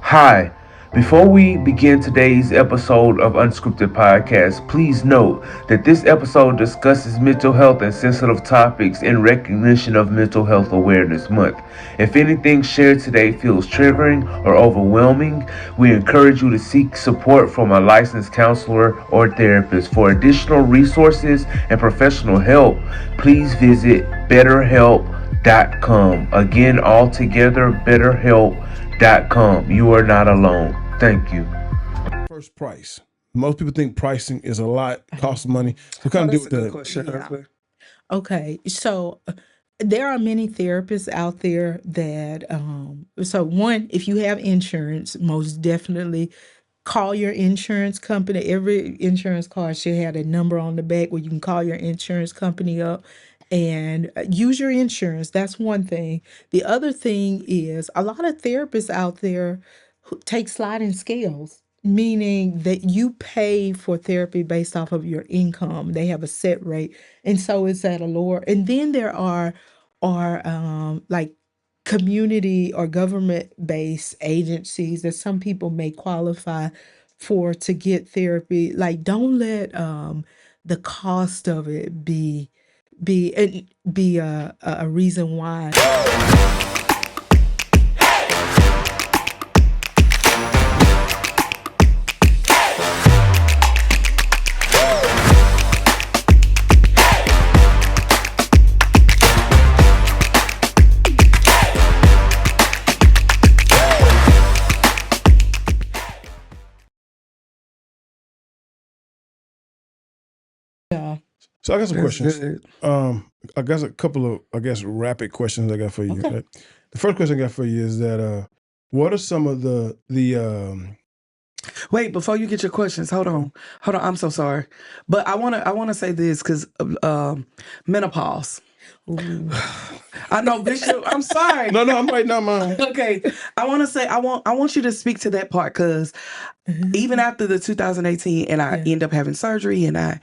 Hi. Before we begin today's episode of Unscripted Podcast, please note that this episode discusses mental health and sensitive topics in recognition of Mental Health Awareness Month. If anything shared today feels triggering or overwhelming, we encourage you to seek support from a licensed counselor or therapist. For additional resources and professional help, please visit betterhelp.com. Again, all together, betterhelp.com. You are not alone. Thank you. First, price. Most people think pricing is a lot, costs money. So kind of deal That's a with good that. question, Yeah. husband. Okay, so there are many therapists out there that so one, if you have insurance, most definitely call your insurance company. Every insurance card should have a number on the back where you can call your insurance company up and use your insurance. That's one thing. The other thing is a lot of therapists out there who take sliding scales, meaning that you pay for therapy based off of your income. They have a set rate, and so it's at a lower. And then there are like community or government based agencies that some people may qualify for to get therapy. Like, don't let the cost of it be a reason why. Yeah. So I got some That's questions. good. I got a couple of, rapid questions I got for you. Okay. Right? The first question I got for you is that what are some of the Wait, before you get your questions, hold on. I'm so sorry, but I wanna say this because menopause. Ooh. I know, Bishop. I'm sorry. No, I'm writing down mine. Okay, I want to say I want you to speak to that part because even after the 2018 and I Yeah. end up having surgery and I,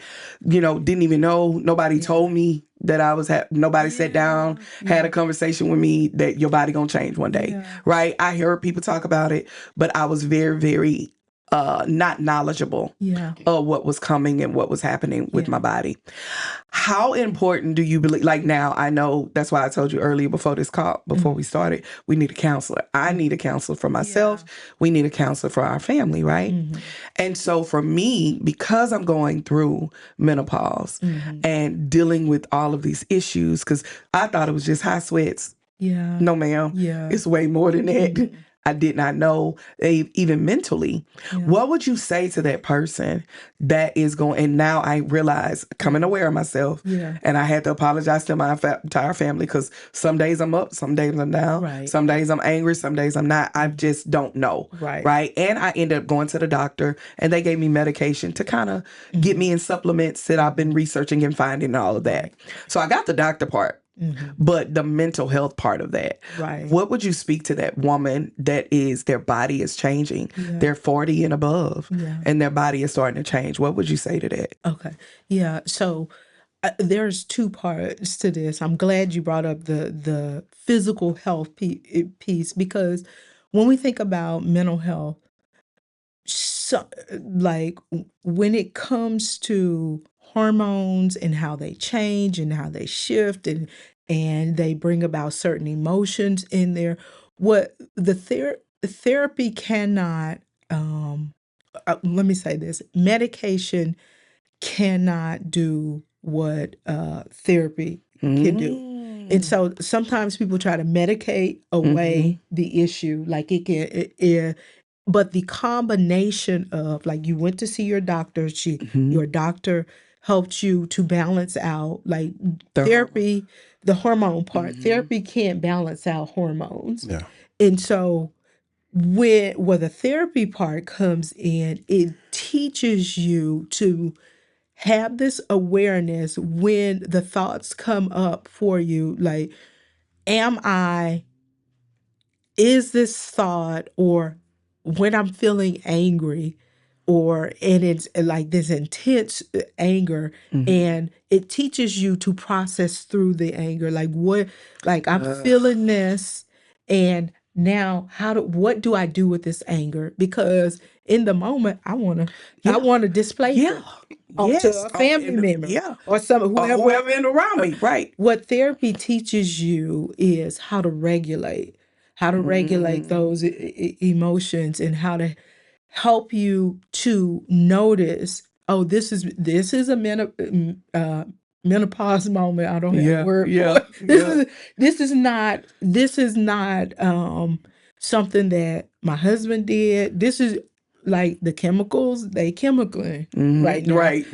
didn't even know. Nobody told me that I was nobody sat down, had a conversation with me that your body gonna change one day. Yeah. Right? I heard people talk about it, but I was very, very not knowledgeable Yeah. of what was coming and what was happening with Yeah. my body. How important do you believe? Like now, I know that's why I told you earlier before this call, before we started, we need a counselor. I need a counselor for myself. We need a counselor for our family, right? Mhm. And so for me, because I'm going through menopause Mhm. and dealing with all of these issues, because I thought it was just high sweats. Yeah. No, ma'am. Yeah. It's way more than that. Mhm. I did not know, even mentally. Yeah. What would you say to that person that is going, and now I realize, coming aware of myself, Yeah. and I had to apologize to my entire family because some days I'm up, some days I'm down, Right. some days I'm angry, some days I'm not. I just don't know. Right. Right. And I ended up going to the doctor and they gave me medication to kind of get me in supplements that I've been researching and finding and all of that. So I got the doctor part. But the mental health part of that, Right. what would you speak to that woman that is their body is changing? Yeah. They're 40 and above, Yeah. and their body is starting to change. What would you say to that? Okay. Yeah. So there's two parts to this. I'm glad you brought up the physical health piece because when we think about mental health, so, like when it comes to hormones and how they change and how they shift and they bring about certain emotions in there, what the therapy cannot let me say this, medication cannot do what therapy can do. And so sometimes people try to medicate away the issue, like but the combination of, like, you went to see your doctor, your doctor helped you to balance out, like, therapy, the hormone part. Therapy can't balance out hormones. Yeah. And so where the therapy part comes in, it teaches you to have this awareness when the thoughts come up for you, like, am I, is this thought, or when I'm feeling angry, and it's like this intense anger, and it teaches you to process through the anger, like, what, like, I'm feeling this, and Now, what do I do with this anger? Because in the moment, I want to display it onto Yes. a family member Yeah. or some Or whoever in around me. Right. What therapy teaches you is how to regulate, those emotions, and how to help you to notice, oh, this is a menopause moment. I don't have a word for it. This is not something that my husband did. This is like the chemicals they chemicaling right now. Right.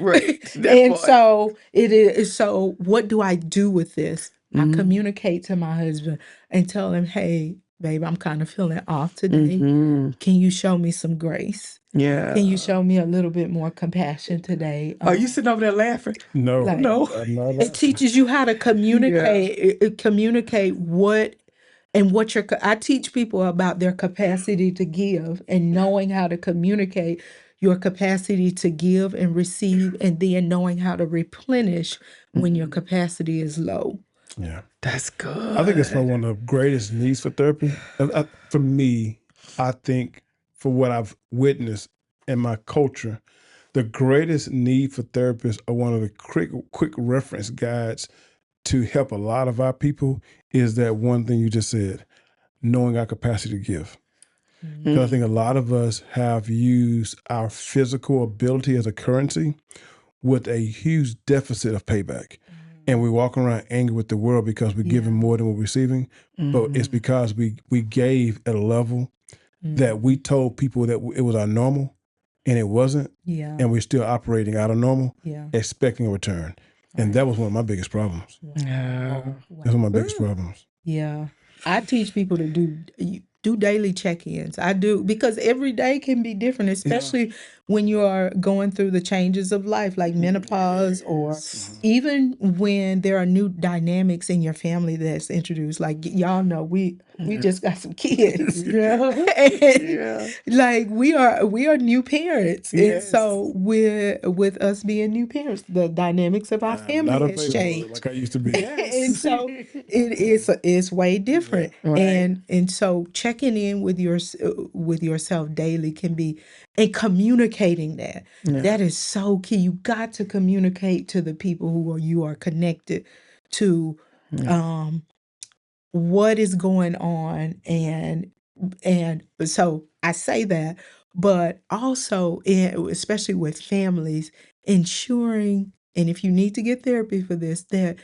And so it is. So what do I do with this? I Mm-hmm. communicate to my husband and tell him, hey, babe, I'm kind of feeling off today. Mm-hmm. Can you show me some grace? Yeah. Can you show me a little bit more compassion today? Are you sitting over there laughing? No, Like- No. I'm not It laughing. teaches you how to communicate, communicate what I teach people about their capacity to give and knowing how to communicate your capacity to give and receive, and then knowing how to replenish when your capacity is low. Yeah. That's good. I think that's probably one of the greatest needs for therapy. For me, I think for what I've witnessed in my culture, the greatest need for therapists are one of the quick reference guides to help a lot of our people is that one thing you just said, knowing our capacity to give. Because I think a lot of us have used our physical ability as a currency with a huge deficit of payback. And we walk around angry with the world because we're giving more than we're receiving. But it's because we gave at a level that we told people that it was our normal, and it wasn't. Yeah. And we're still operating out of normal, Yeah. expecting a return. And that was one of my biggest problems. Yeah. That's one of my biggest problems. Yeah. I teach people to do daily check-ins. I do, because every day can be different, especially when you are going through the changes of life, like menopause, or even when there are new dynamics in your family that's introduced. Like y'all know, we just got some kids. And, like we are new parents. And so with us being new parents, the dynamics of our Not family has available changed. like I used to be. And so it's way different. And so checking in with yourself daily can be, and communicating that is so key. You got to communicate to the people who you are connected to, what is going on. And so I say that, but also especially with families, ensuring, and if you need to get therapy for this, that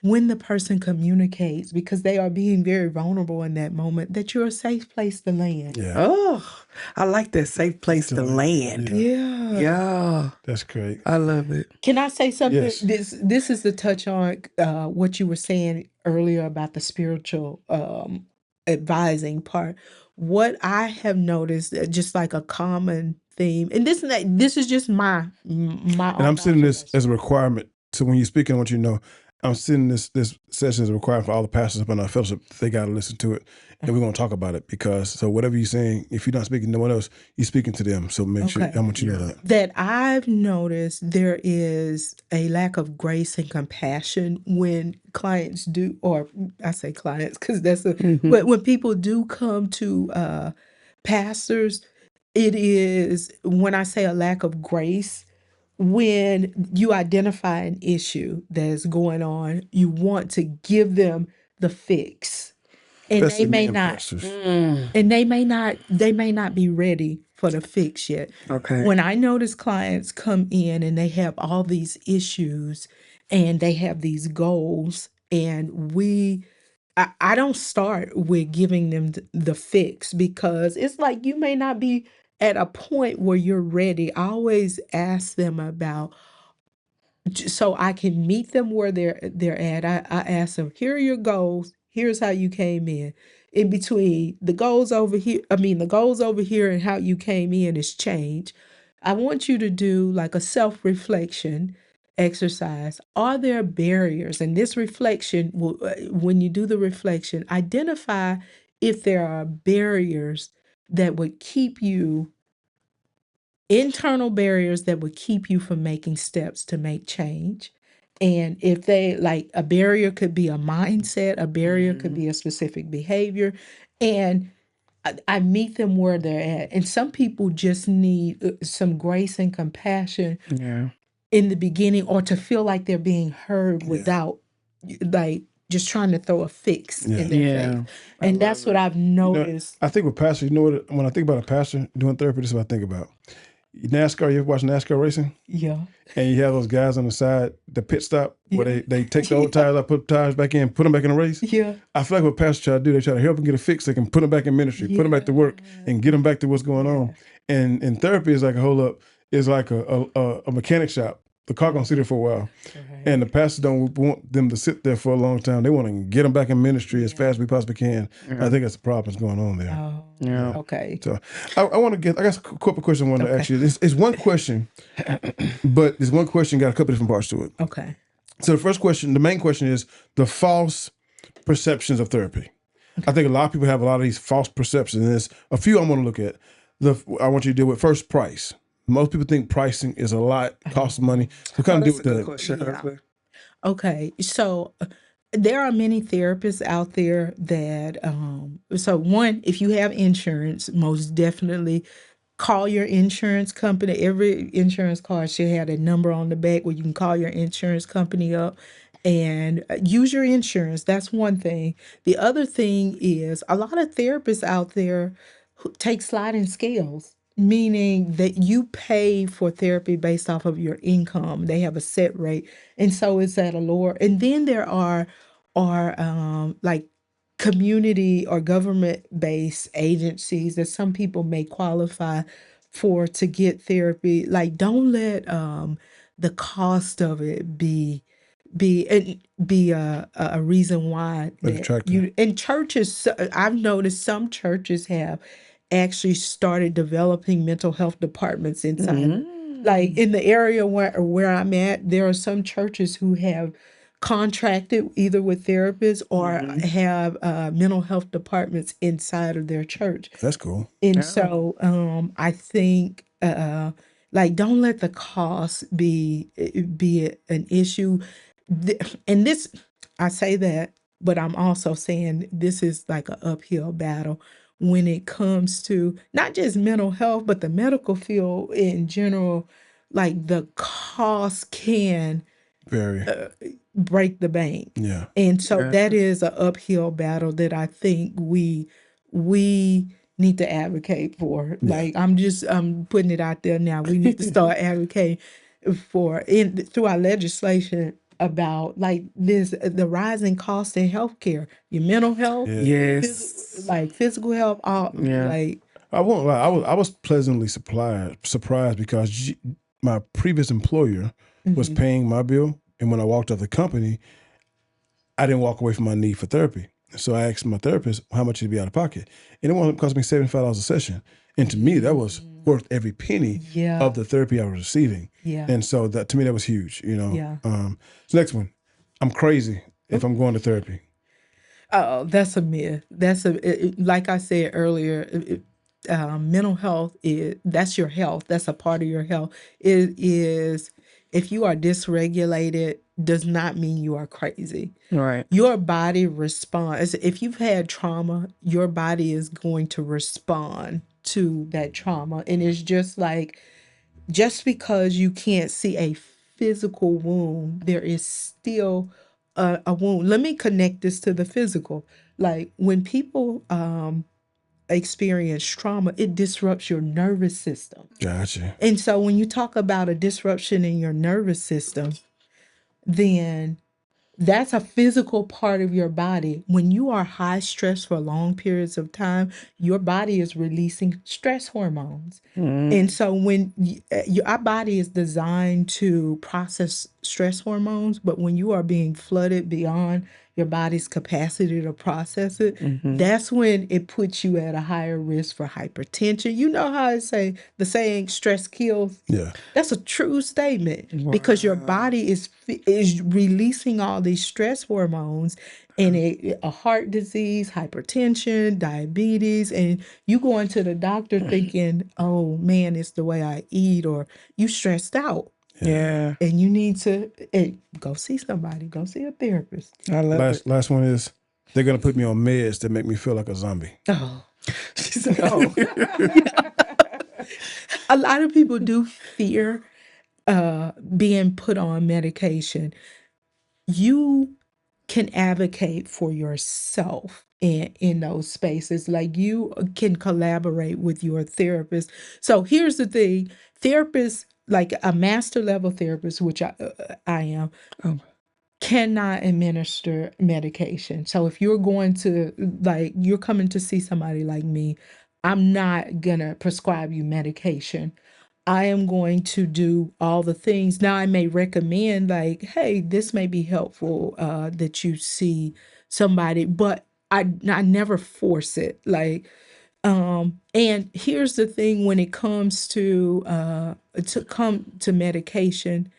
when the person communicates, because they are being very vulnerable in that moment, that you're a safe place to land. Yeah. Oh, I like that safe place to land. Yeah. Yeah. That's great. I love it. Can I say something? Yes. This is to touch on what you were saying earlier about the spiritual advising part. What I have noticed, just like a common theme, and this is just my And own I'm setting this observation. as a requirement. So when you're speaking, I want you to know, I'm setting this session as a requirement for all the pastors up in our fellowship. They got to listen to it. And we're going to talk about it, because so whatever you're saying, if you're not speaking to no one else, you're speaking to them. So make sure, I want you to know that. That I've noticed there is a lack of grace and compassion when clients do, or I say clients because but when people do come to pastors, it is, when I say a lack of grace, when you identify an issue that's going on, you want to give them the fix. And Especially they may men not, pastors. and they may not be ready for the fix yet. Okay. When I notice clients come in and they have all these issues and they have these goals, and I don't start with giving them the fix, because it's like you may not be at a point where you're ready. I always ask them about, so I can meet them where they're at. I ask them, here are your goals. Here's how you came in. In between the goals over here, the goals over here and how you came in is change. I want you to do like a self-reflection exercise. Are there barriers? And this reflection, when you do the reflection, identify if there are barriers that would keep you, internal barriers that would keep you from making steps to make change. And if they, like, a barrier could be a mindset, a barrier could be a specific behavior. And I meet them where they're at. And some people just need some grace and compassion Yeah. in the beginning, or to feel like they're being heard without like just trying to throw a fix in their face. And that's what I've noticed. I think with pastors, when I think about a pastor doing therapy, this is what I think about. NASCAR, you ever watch NASCAR racing? Yeah. And you have those guys on the side, the pit stop, where they take the old tires out, put the tires back in, put them back in the race. Yeah. I feel like what pastors try to do, they try to help them get a fix. They can put them back in ministry, put them back to work, and get them back to what's going on. And therapy is like a hold up, is like a mechanic shop. The car gonna sit there for a while, and the pastors don't want them to sit there for a long time. They want to get them back in ministry as fast as we possibly can. I think that's the problem that's going on there. Oh, Yeah. okay. So I want to get. I got a couple questions I wanted to ask you. It's one question, but this one question got a couple different parts to it. Okay. So the first question, the main question, is the false perceptions of therapy. I think a lot of people have a lot of these false perceptions, and there's a few I want to look at. I want you to deal with first price. Most people think pricing is a lot, costs money. So kind of deal with that. Question. Okay. So there are many therapists out there that so one, if you have insurance, most definitely call your insurance company. Every insurance card should have a number on the back where you can call your insurance company up and use your insurance. That's one thing. The other thing is a lot of therapists out there who take sliding scales, meaning that you pay for therapy based off of your income. They have a set rate, and so it's at a lower. And then there are like community or government-based agencies that some people may qualify for to get therapy. Like, don't let the cost of it be a reason why that attractive. you and churches. I've noticed some churches have actually started developing mental health departments inside. Like in the area where I'm at, there are some churches who have contracted either with therapists or have mental health departments inside of their church. That's cool. And so I think like don't let the cost be an issue. And this, I say that, but I'm also saying this is like an uphill battle when it comes to not just mental health, but the medical field in general. Like the cost can Very. break the bank. Yeah. And so that is an uphill battle that I think we need to advocate for. Like I'm putting it out there now. We need to start advocating for through our legislation about like the rising cost in healthcare, your mental health, like physical health, all like I won't lie. I was pleasantly surprised because my previous employer was paying my bill, and when I walked out the company, I didn't walk away from my need for therapy. So I asked my therapist how much it'd be out of pocket, and it only cost me $75 a session. And to me, that was worth every penny of the therapy I was receiving. Yeah. And so that to me, that was huge. You know. Yeah. So next one, I'm crazy if I'm going to therapy. Oh, that's a myth. Like I said earlier. Mental health that's your health. That's a part of your health. It is, if you are dysregulated, does not mean you are crazy. Right. Your body responds. If you've had trauma, your body is going to respond to that trauma. And it's just like, just because you can't see a physical wound, there is still a wound. Let me connect this to the physical. Like when people experience trauma, it disrupts your nervous system. Gotcha. And so when you talk about a disruption in your nervous system, then that's a physical part of your body. When you are high stress for long periods of time, your body is releasing stress hormones. And so when our body is designed to process stress hormones, but when you are being flooded beyond your body's capacity to process it, that's when it puts you at a higher risk for hypertension. You know how the saying stress kills? Yeah. That's a true statement because your body is releasing all these stress hormones, and a heart disease, hypertension, diabetes, and you going to the doctor thinking, oh man, it's the way I eat, or you stressed out. Yeah. And you need to go see somebody, go see a therapist. I love it. Last one is they're gonna put me on meds that make me feel like a zombie. Oh, She said, "Oh, A lot of people do fear being put on medication. You can advocate for yourself in those spaces. Like you can collaborate with your therapist. So here's the thing: therapists, like a master level therapist, which I am, oh, cannot administer medication. So if you're going to, like, you're coming to see somebody like me, I'm not gonna prescribe you medication. I am going to do all the things. Now I may recommend, like, hey, this may be helpful that you see somebody, but I never force it. Like, and here's the thing: when it comes to medication,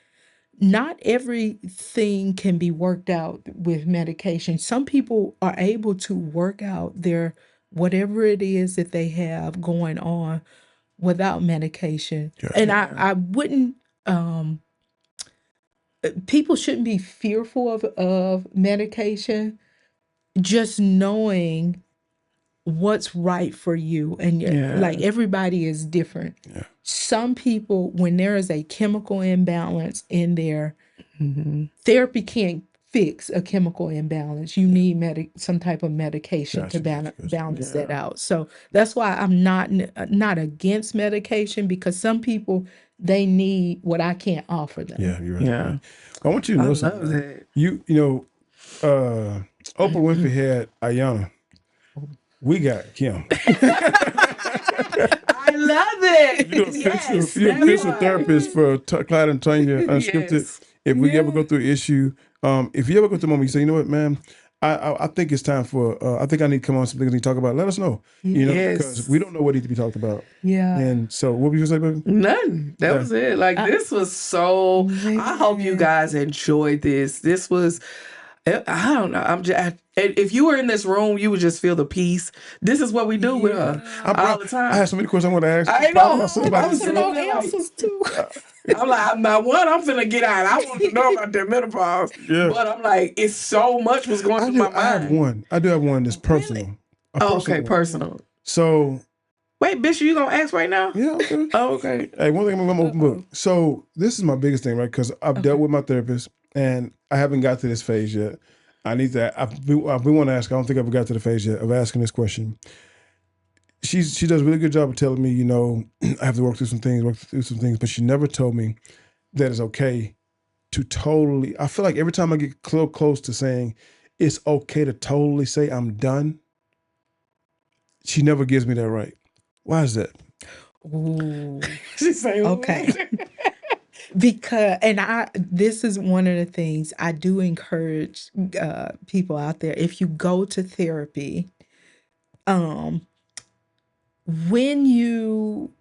not everything can be worked out with medication. Some people are able to work out their whatever it is that they have going on without medication. And I wouldn't people shouldn't be fearful of medication, just knowing what's right for you. And like yeah, everybody is different. Some people, when there is a chemical imbalance in their therapy can't fix a chemical imbalance. You need some type of medication to balance that out. So that's why I'm not against medication, because some people, they need what I can't offer them. Yeah, you're right. yeah." I want you to I know love something. that. You know, Oprah Winfrey had Ayana. We got Kim. I love it. You're a physical therapist for Clyde and Tanya Unscripted. Yes. If we ever go through an issue, if you ever go through a moment, you say, you know what, man, I think it's time for, I think I need to come on something to talk about. Let us know, you know, because Yes. we don't know what needs to be talked about. Yeah. And so, what were you gonna say, baby? Nothing. That was it. Like, this was so. I hope you guys enjoyed this. This was. I don't know. I'm just. If you were in this room, you would just feel the peace. This is what we do with her all the time. I have so many questions I want to ask. I know. I was No really answers too. I'm like, I'm not one. I'm finna get out. I want to know about their menopause. Yeah. But I'm like, it's so much was going through my mind. I have one. I do have one that's personal. A Oh, personal okay, one. personal. So, Wait, Bishop, you gonna ask right now? yeah, okay. Oh, okay. Hey, one thing I'm gonna open book. So this is my biggest thing, right? Because I've dealt with my therapist, and I haven't got to this phase yet. I need that. I've been wanting to ask. I don't think I've got to the phase yet of asking this question. She does a really good job of telling me, you know, I have to work through some things, but she never told me that it's okay to totally. I feel like every time I get close to saying it's okay to totally say I'm done, she never gives me that right. Why is that? Ooh. She's saying, Okay. Because, and this is one of the things I do encourage people out there. If you go to therapy, when you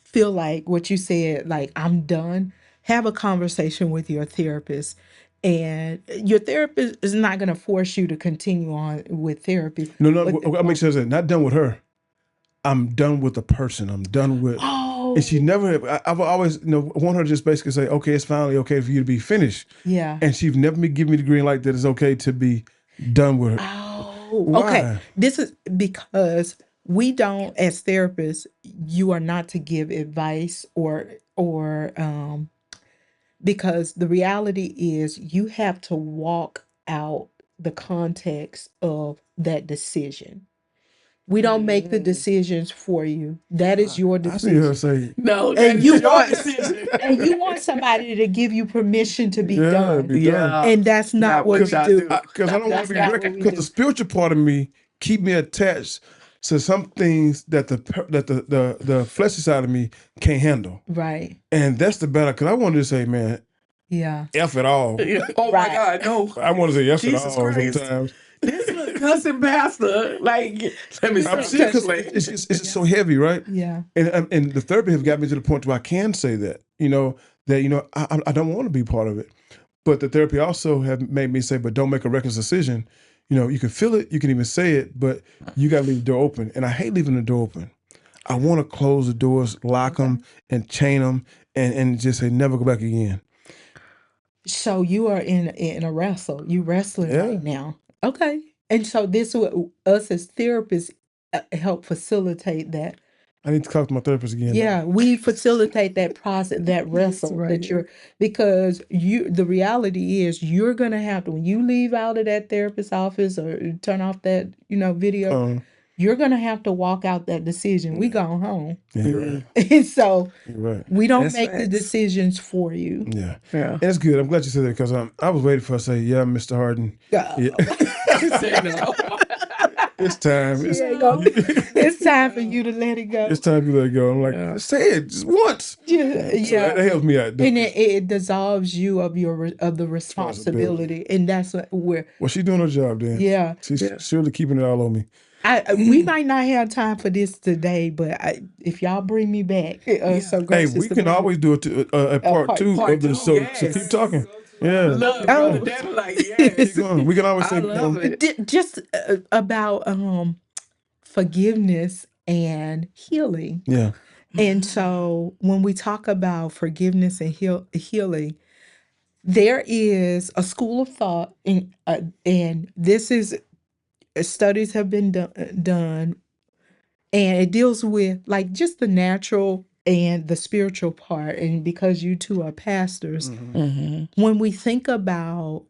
feel like what you said, like, I'm done, have a conversation with your therapist. And your therapist is not going to force you to continue on with therapy. No, I'll make sure that not done with her. I'm done with the person. I'm done with. Oh. And she never. I've always, you know, want her to just basically say, okay, it's finally okay for you to be finished. Yeah. And she's never given me the green light that it's okay to be done with her. Oh, Why? okay. This is because we don't, as therapists, you are not to give advice or because the reality is you have to walk out the context of that decision. We don't make the decisions for you. That is your I see her decision. say, no, And you your want decision. and you want somebody to give you permission to be done. be done. Yeah. And that's not what we y'all do. Because I don't want That's to be not wrecked. what we Because do. the spiritual part of me keep me attached to some things that the fleshy side of me can't handle. Right. And that's the battle. Because I wanted to say, man, Yeah. F it all. Oh Right. my God, no. I want to say F Jesus it all Christ. sometimes. This is a cussing pastor. Like, let me I'm stop. serious because it's just so heavy, right? Yeah. And the therapy have got me to the point where I can say that, I don't want to be part of it. But the therapy also have made me say, but don't make a reckless decision. You know, you can feel it, you can even say it, but you got to leave the door open. And I hate leaving the door open. I want to close the doors, lock them, and chain them, and just say never go back again. So you are in a wrestle. You wrestling right now. Okay. And so this would us as therapists help facilitate that. I need to talk to my therapist again. Yeah, we facilitate that process, that wrestle Right. that you're, because the reality is you're gonna have to, when you leave out of that therapist's office or turn off that, video, you're gonna have to walk out that decision. We gone home. Yeah, you're right. And so You're right. we don't That's make the facts. decisions for you. Yeah. Yeah. That's good. I'm glad you said that because I was waiting for her to say, yeah, Mr. Harden. Yeah. Say no. It's time. It's time for you to let it go. It's time to let it go. I'm like, say it just once. Yeah, So that helps me out. and it dissolves you of the responsibility, and that's where. Well, she's doing her job then. Yeah, She's surely keeping it all on me. we might not have time for this today, but if y'all bring me back, so Hey, gracious we to can bring always do a part two part of this. So yes. keep talking. Yeah. Look, Oh. that's like, yes. Keep going. We can always say, I love it. just about forgiveness and healing. Yeah. And so when we talk about forgiveness and healing, there is a school of thought, and this is studies have been done, and it deals with like just the natural and the spiritual part. And because you two are pastors, when we think about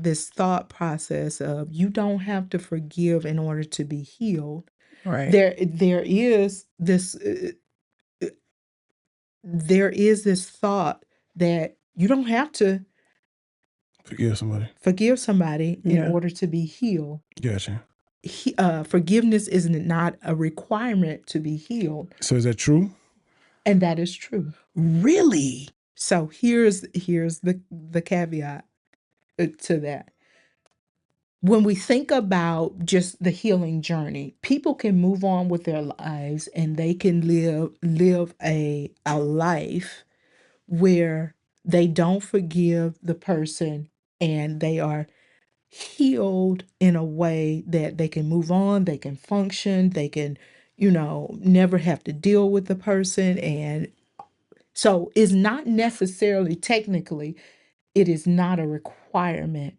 this thought process of you don't have to forgive in order to be healed, Right. there is this thought that you don't have to forgive somebody. in order to be healed. Gotcha. Forgiveness is not a requirement to be healed, So is that true? and that is true. Really? So here's the caveat to that. When we think about just the healing journey, people can move on with their lives and they can live a life where they don't forgive the person and they are healed in a way that they can move on, they can function, they can, never have to deal with the person. And so it's not necessarily, technically, it is not a requirement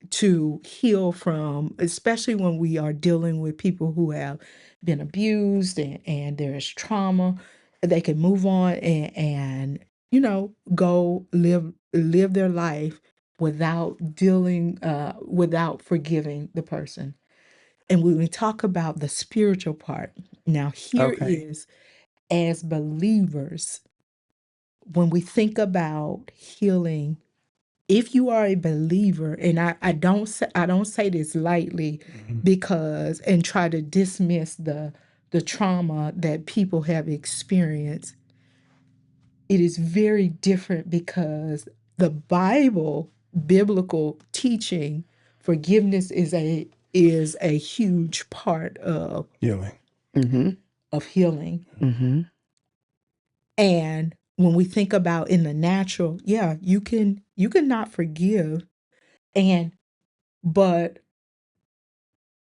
to heal from, especially when we are dealing with people who have been abused and there is trauma. They can move on and go live their life without without forgiving the person. And when we talk about the spiritual part, now here is, as believers, when we think about healing, if you are a believer, and I don't say this lightly, because and try to dismiss the trauma that people have experienced, it is very different because the biblical teaching, forgiveness is a huge part of Healing. healing. And when we think about in the natural, yeah, you can not forgive, but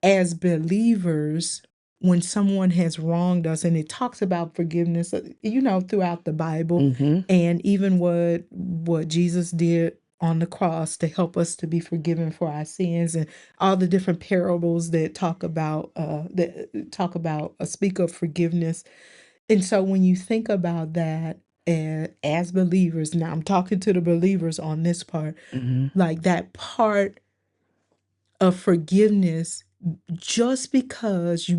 as believers, when someone has wronged us, and it talks about forgiveness, throughout the Bible, and even what Jesus did on the cross to help us to be forgiven for our sins, and all the different parables that speak of forgiveness. And so when you think about that, as believers, now I'm talking to the believers on this part, like that part of forgiveness, just because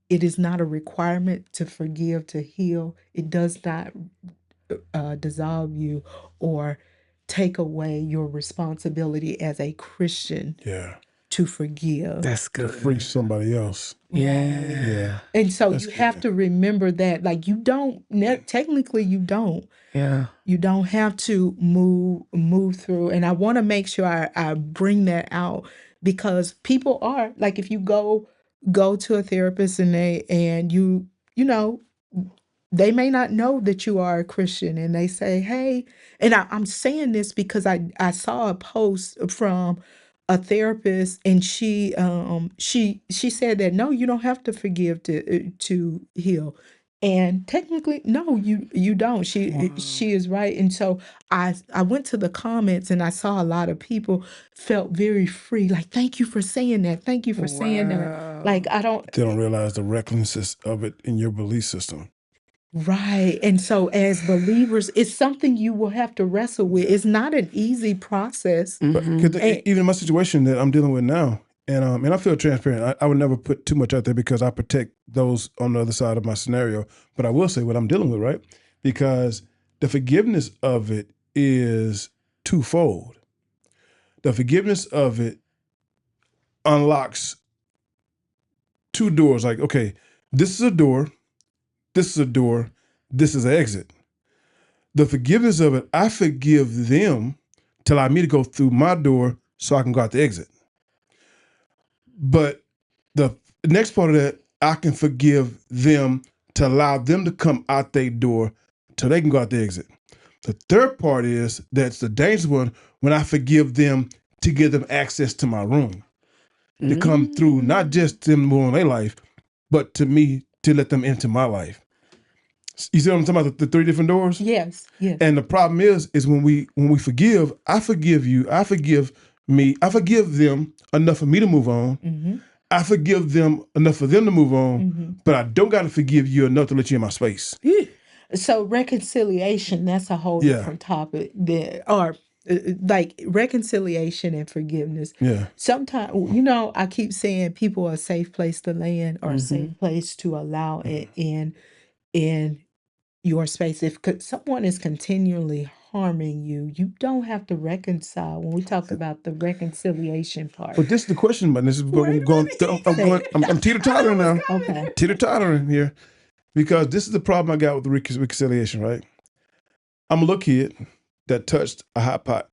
it is not a requirement to forgive to heal, it does not dissolve you or take away your responsibility as a Christian to forgive. That's To good. free somebody else. Yeah. And so you have to remember that, like, you don't, technically you don't. Yeah. You don't have to move through. And I want to make sure I bring that out, because people are, like, if you go to a therapist and they may not know that you are a Christian, and they say, hey, and I'm saying this because I saw a post from a therapist, and she said that, no, you don't have to forgive to heal. And technically, no, you don't. She is right. And so I went to the comments and I saw a lot of people felt very free. Like, thank you for saying that. Thank you for saying that. Like, I don't. They don't realize the recklessness of it in your belief system. Right. And so as believers, it's something you will have to wrestle with. It's not an easy process. But 'cause even in my situation that I'm dealing with now, and I feel transparent. I would never put too much out there because I protect those on the other side of my scenario. But I will say what I'm dealing with, right? Because the forgiveness of it is twofold. The forgiveness of it unlocks two doors. Like, okay, this is a door, this is a door, this is an exit. The forgiveness of it, I forgive them to allow me to go through my door so I can go out the exit. But the next part of that, I can forgive them to allow them to come out their door so they can go out the exit. The third part is, that's the dangerous one, when I forgive them to give them access to my room. To come through, not just them move on their life, but to me, to let them into my life. You see what I'm talking about, the three different doors? Yes. And the problem is when we forgive, I forgive you, I forgive me, I forgive them enough for me to move on. I forgive them enough for them to move on, but I don't got to forgive you enough to let you in my space. So reconciliation, that's a whole different topic there. Or like reconciliation and forgiveness. Yeah. Sometimes, I keep saying people are a safe place to land or a safe place to allow it in your space. If someone is continually harming you, you don't have to reconcile. When we talk about the reconciliation part. But this is the question, but this is what I'm going. I'm teeter-tottering now. Okay. Teeter-tottering here, because this is the problem I got with the reconciliation. Right, I'm a little kid that touched a hot pot.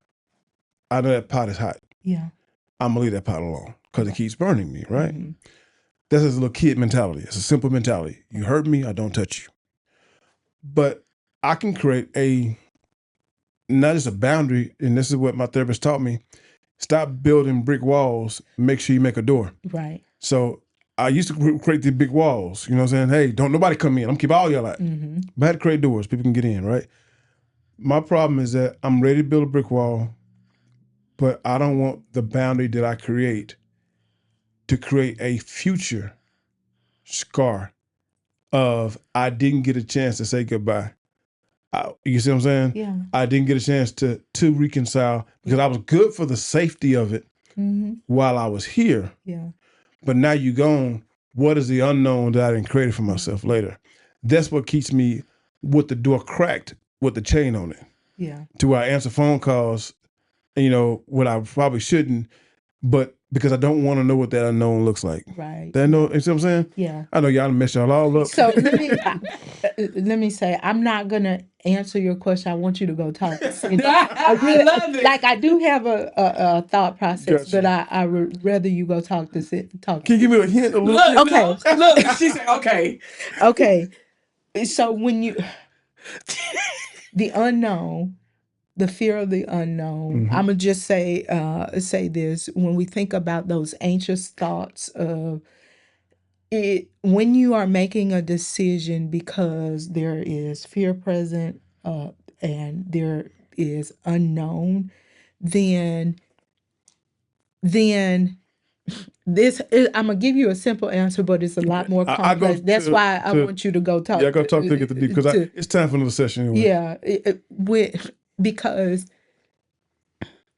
I know that pot is hot. Yeah. I'm gonna leave that pot alone because it keeps burning me. Right. That's a little kid mentality. It's a simple mentality. You hurt me, I don't touch you. But I can create not just a boundary, and this is what my therapist taught me. Stop building brick walls. Make sure you make a door. Right. So I used to create the big walls. You know what I'm saying? Hey, don't nobody come in. I'm keep all y'all out. But I had to create doors. People can get in, right? My problem is that I'm ready to build a brick wall, but I don't want the boundary that I create to create a future scar of I didn't get a chance to say goodbye. You see what I'm saying? Yeah. I didn't get a chance to reconcile because I was good for the safety of it while I was here. Yeah. But now you gone. What is the unknown that I didn't create for myself later? That's what keeps me with the door cracked with the chain on it. Yeah. To where I answer phone calls, what I probably shouldn't, but because I don't want to know what that unknown looks like. Right. You see what I'm saying? Yeah. I know y'all mess y'all all up. So let me say, I'm not gonna answer your question. I want you to go talk. I love it. Like I do have a thought process, Gotcha. but I would rather you go talk. Can you give me a hint? Okay. Look, she said, okay. Okay. So when you the unknown, the fear of the unknown, I'm gonna just say this: when we think about those anxious thoughts of it, when you are making a decision because there is fear present and there is unknown, then this is, I'm gonna give you a simple answer, but it's a lot more complex. That's why I want you to go talk. Yeah, go talk to get the deep because it's time for another session anyway. Yeah, because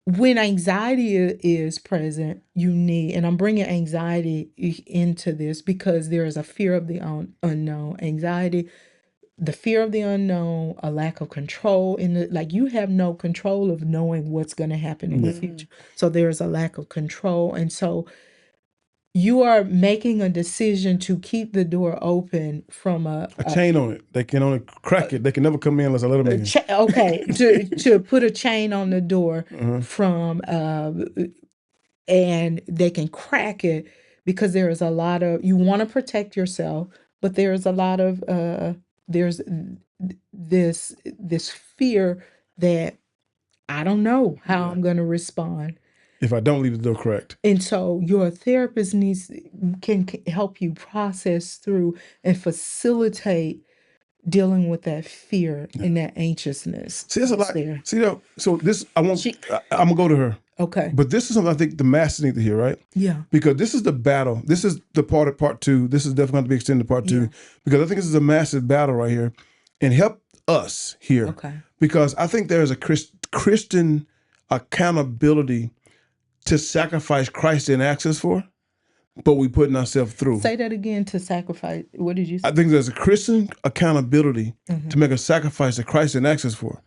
when anxiety is present, you need, and I'm bringing anxiety into this because there is a fear of the unknown. Anxiety, the fear of the unknown, a lack of control like you have no control of knowing what's going to happen in the future. So there is a lack of control, and so you are making a decision to keep the door open from a chain on it. They can only crack it. They can never come in unless I let them in. Okay, to put a chain on the door from and they can crack it because there is a lot of, you want to protect yourself, but there is a lot of there's this fear that I don't know how I'm going to respond if I don't leave the door cracked. And so your therapist can help you process through and facilitate dealing with that fear and that anxiousness. See, that's a that's lot. there. See, so this, I'm going to go to her. Okay. But this is something I think the masses need to hear, right? Yeah. Because this is the battle. This is the part two. This is definitely going to be extended to part two. Yeah. Because I think this is a massive battle right here. And help us here. Okay. Because I think there is a Christian accountability to sacrifice Christ didn't ask us for, but we putting ourselves through. Say that again, to sacrifice. What did you say? I think there's a Christian accountability to make a sacrifice that Christ didn't ask us for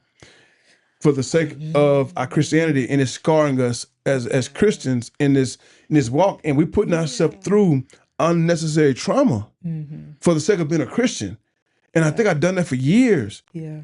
the sake of our Christianity, and it's scarring us as Christians in this walk, and we're putting ourselves through unnecessary trauma for the sake of being a Christian. And I think I've done that for years. Yeah.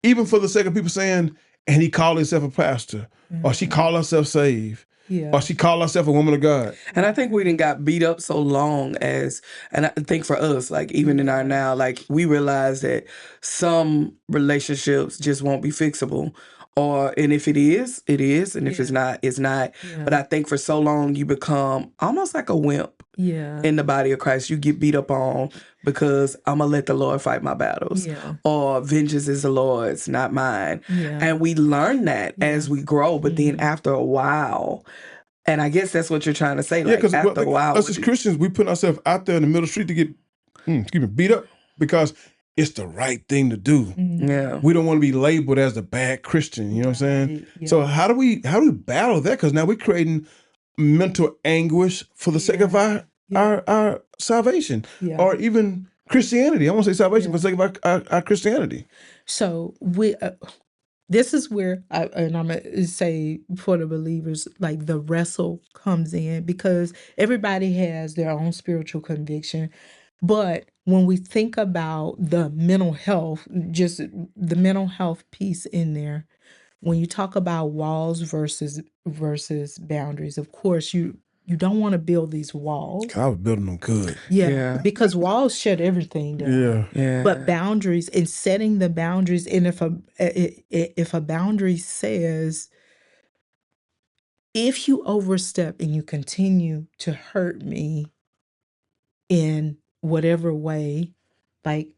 Even for the sake of people saying, and he called himself a pastor, or she called herself saved, Yeah. or she called herself a woman of God. And I think we didn't got beat up so long and I think for us, like even in our now, like we realize that some relationships just won't be fixable. And if it is, it is. And if it's not, it's not. Yeah. But I think for so long you become almost like a wimp Yeah. in the body of Christ. You get beat up on because I'm going to let the Lord fight my battles. Yeah. Or vengeance is the Lord's, not mine. Yeah. And we learn that as we grow. But then after a while, and I guess that's what you're trying to say. Like because after a while, us as Christians, we put ourselves out there in the middle of the street to get beat up because it's the right thing to do. yeah. We don't want to be labeled as the bad Christian. You know what I'm saying? Yeah. So how do we battle that? Because now we're creating mental anguish for the sake of our salvation, Yeah. or even Christianity. I want to say salvation for the sake of our Christianity. So this is where I'm gonna say for the believers, like the wrestle comes in, because everybody has their own spiritual conviction. But when we think about the mental health, just the mental health piece in there, when you talk about walls versus boundaries, of course you don't want to build these walls. I was building them good. Yeah. Because walls shut everything down. Yeah. Yeah. But boundaries, and setting the boundaries, and if a boundary says, if you overstep and you continue to hurt me in whatever way, like,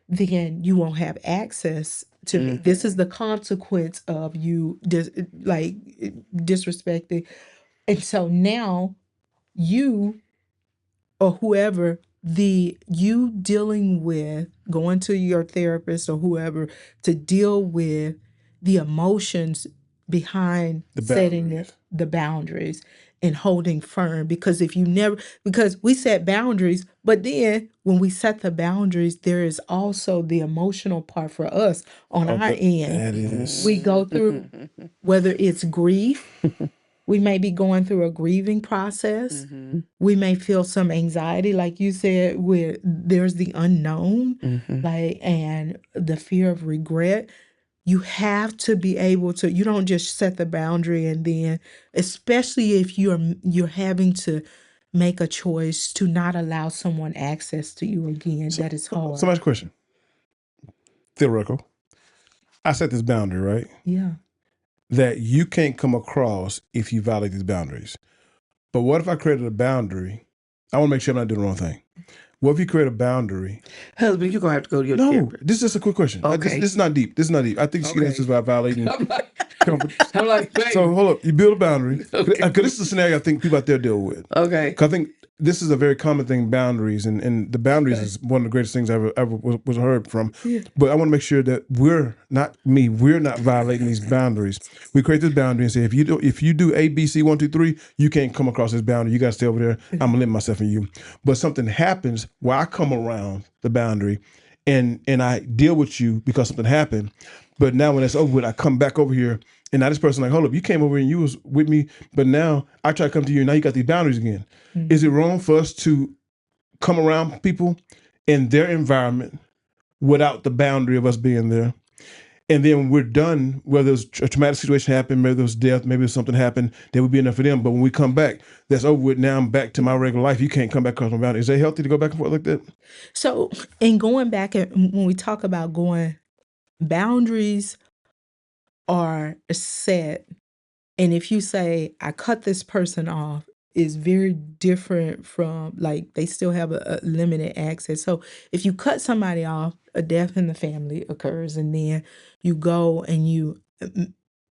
then you won't have access to me. This is the consequence of you disrespecting. And so now you, or whoever, you dealing with, going to your therapist or whoever to deal with the emotions behind setting the boundaries and holding firm. Because because we set boundaries, but then when we set the boundaries, there is also the emotional part for us on our end. That is. We go through, whether it's grief, we may be going through a grieving process. We may feel some anxiety, like you said, where there's the unknown, and the fear of regret. You have to be able to, you don't just set the boundary and then, especially if you're having to make a choice to not allow someone access to you again. That is hard. So much question. Theoretical. I set this boundary, right? Yeah. That you can't come across if you violate these boundaries. But what if I created a boundary? I want to make sure I'm not doing the wrong thing. What if you create a boundary? Husband, you're going to have to go to your No, therapist. this is just a quick question. Okay. This is not deep. This is not deep. I think she can answer this by violating. I'm like, babe. So hold up. You build a boundary. Okay. Because this is a scenario I think people out there deal with. Okay. Because I think this is a very common thing, boundaries. And the boundaries is one of the greatest things I ever was heard from. Yeah. But I want to make sure that we're not violating these boundaries. We create this boundary and say, if you do A, B, C, 1, 2, 3, you can't come across this boundary. You got to stay over there. I'm going to limit myself and you. But something happens where I come around the boundary and I deal with you because something happened. But now when it's over with, I come back over here and now this person like, hold up, you came over and you was with me, but now I try to come to you and now you got these boundaries again. Is it wrong for us to come around people in their environment without the boundary of us being there? And then when we're done, whether it's a traumatic situation happened, maybe there was death, maybe something happened, that would be enough for them. But when we come back, that's over with. Now I'm back to my regular life. You can't come back across my boundary. Is that healthy to go back and forth like that? So, in going back, and when we talk about boundaries are set, and if you say, I cut this person off, is very different from, like, they still have a limited access. So if you cut somebody off, a death in the family occurs, and then you go and you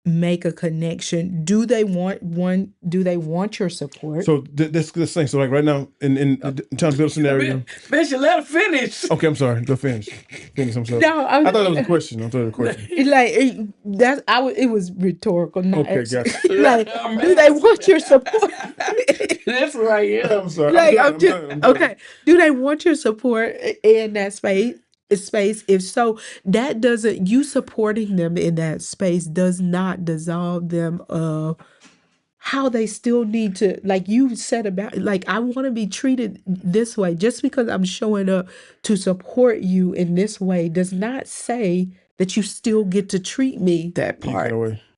make a connection. Do they want your support? So this thing. So like right now, in trying to build a scenario. Bitch, you let her finish. Okay, I'm sorry. Go finish. I'm sorry. No, I thought that was a question. It was rhetorical. Not Okay, actually. gotcha. Like, do they want your support? That's right. Yeah. I'm sorry. Like, I'm done. okay. Do they want your support in that space? If so, that doesn't, you supporting them in that space does not dissolve them of how they still need to, like you said about, like, I want to be treated this way. Just because I'm showing up to support you in this way does not say that you still get to treat me That part.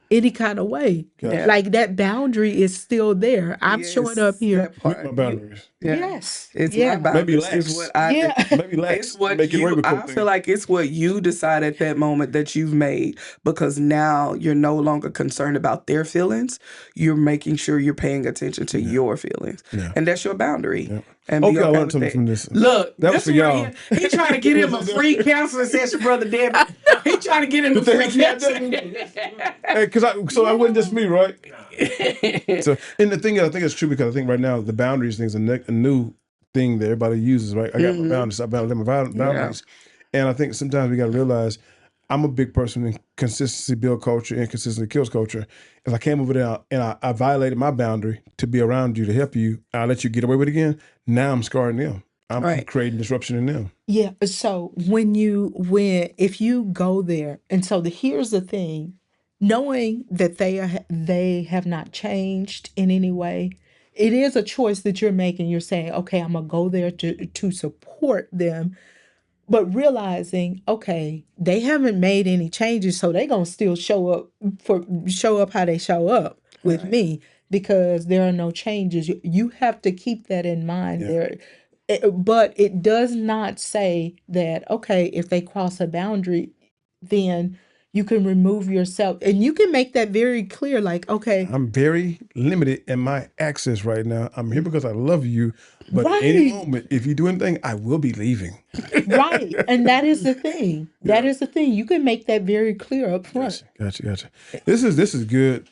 any kind of way. Gotcha. Like, that boundary is still there. I'm showing up here. That part. My boundaries. Yes. It's Yeah. my boundaries. Maybe It's what I Yeah. Maybe lax. It's what Make it you, regular I feel like it's what you decide at that moment that you've made, because now you're no longer concerned about their feelings. You're making sure you're paying attention to your feelings. Yeah. And that's your boundary. Yeah. And Okay, be I okay learned with something that. from this. Look, That was this for right y'all. here, he trying to get him a free counseling session, Brother David. He trying to get him a free counseling. Hey, so I wasn't just me, right? So, and the thing is, I think it's true, because I think right now the boundaries thing is a new thing that everybody uses, right? I got my boundaries. I bound my boundaries, and I think sometimes we got to realize I'm a big person in consistency build culture and consistency kills culture. If I came over there and I violated my boundary to be around you to help you, I let you get away with it again. Now I'm scarring them. I'm creating disruption in them. Yeah. So if you go there, and so here's the thing, knowing that they have not changed in any way, it is a choice that you're making. You're saying, okay, I'm gonna go there to support them, but realizing, okay, they haven't made any changes, so they're gonna still show up how they show up with me, because there are no changes. You have to keep that in mind there. But it does not say that, okay, if they cross a boundary, then you can remove yourself, and you can make that very clear. Like, okay, I'm very limited in my access right now. I'm here because I love you, but any moment, if you do anything, I will be leaving. Right. And that is the thing. That is the thing. You can make that very clear up front. Gotcha. This is good.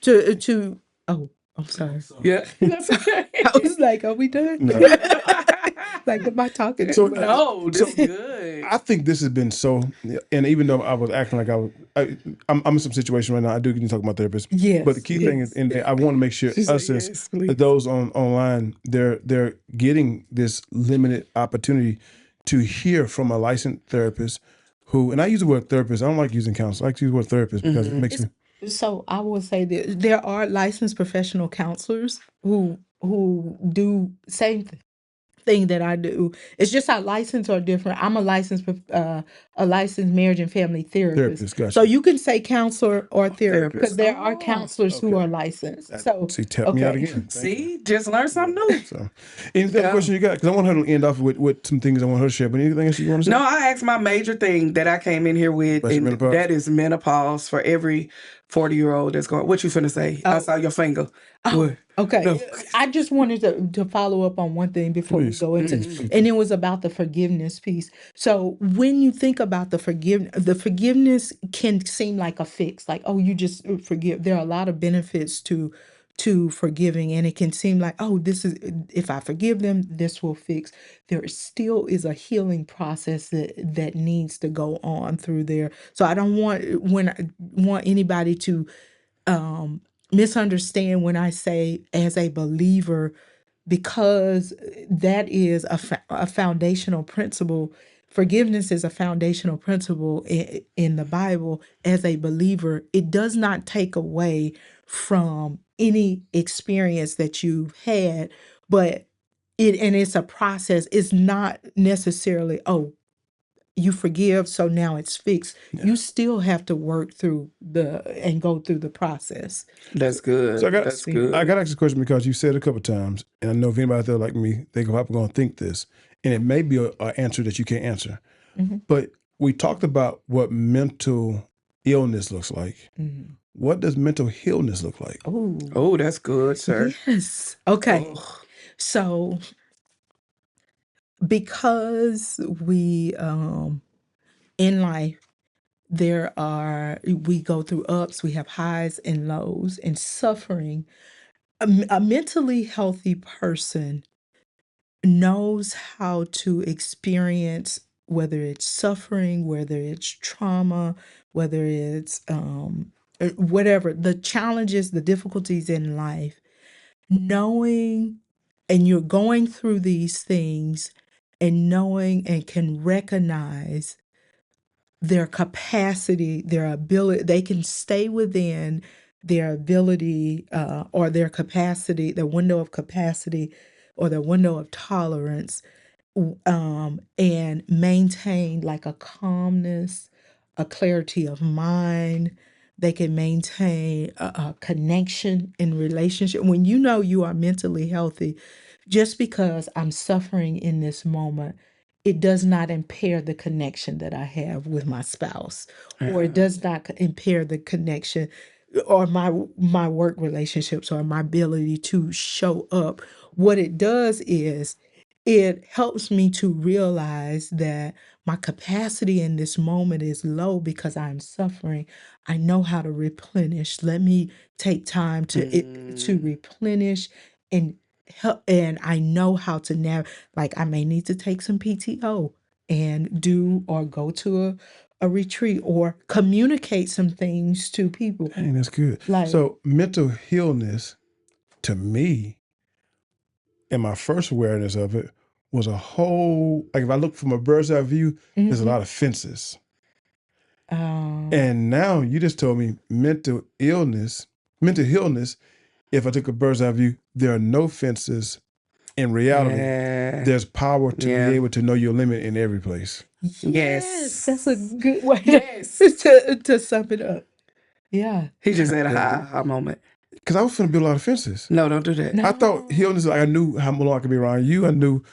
Oh, I'm sorry. Yeah, that's okay. I was like, are we done? No. Like, am I talking? No, this is good. I think this has been so, and even though I was acting like I'm in some situation right now, I do get to talk about therapists. Yes. But the key thing is, and I want to make sure us as those online, they're getting this limited opportunity to hear from a licensed therapist who, and I use the word therapist. I don't like using counselor. I like to use the word therapist because it makes me. So I will say that there are licensed professional counselors who do same thing that I do. It's just our license are different. I'm a licensed marriage and family therapist. Gotcha. So you can say counselor or therapist, because there are counselors who are licensed. So tap me out again. See, just learn something new. So, any other question you got? Because I want her to end off with some things I want her to share. But anything else you want to say? No, I asked my major thing that I came in here with, That's and menopause? that is menopause for every 40-year-old that's going. What you finna say? I saw your finger. What? Okay. No. I just wanted to follow up on one thing before we go into, and it was about the forgiveness piece. So when you think about the forgiveness can seem like a fix, like, oh, you just forgive. There are a lot of benefits to forgiving, and it can seem like, oh, this is, if I forgive them, this will fix. There still is a healing process that needs to go on through there. So I don't want anybody to misunderstand when I say, as a believer, because that is a foundational principle. Forgiveness is a foundational principle in the Bible. As a believer, it does not take away from any experience that you've had, but it's a process. It's not necessarily, oh, you forgive, so now it's fixed. You still have to work through and go through the process. That's good. So That's good. I got to ask a question because you said it a couple of times, and I know if anybody out there like me, they're probably going to think this, and it may be an answer that you can't answer. But we talked about what mental illness looks like. what does mental illness look like? Oh, that's good, sir. Yes. Okay. So because we in life we go through ups, we have highs and lows and suffering. A mentally healthy person knows how to experience, whether it's suffering, whether it's trauma, whether it's whatever the challenges, the difficulties in life, knowing, and you're going through these things and knowing and can recognize their capacity, their ability, they can stay within their ability or their capacity, their window of capacity or their window of tolerance, and maintain like a calmness, a clarity of mind. They can maintain a connection in relationship. When you know you are mentally healthy, just because I'm suffering in this moment, it does not impair the connection that I have with my spouse, or it does not impair the connection or my work relationships or my ability to show up. What it does is it helps me to realize that my capacity in this moment is low because I'm suffering. I know how to replenish. Let me take time to replenish and help, and I know how to like I may need to take some PTO and do or go to a retreat or communicate some things to people. Dang, that's good. Like, So mental illness, to me, and my first awareness of it was a whole, like if I look from a bird's eye view, there's a lot of fences. And now you just told me mental illness, if I took a bird's eye view, there are no fences. In reality, there's power to be able to know your limit in every place. yes, that's a good way Yes. to sum it up. Yeah. He just had a high moment. Because I was finna build a lot of fences. No, don't do that. I thought illness, like I knew how long I could be around you. I knew,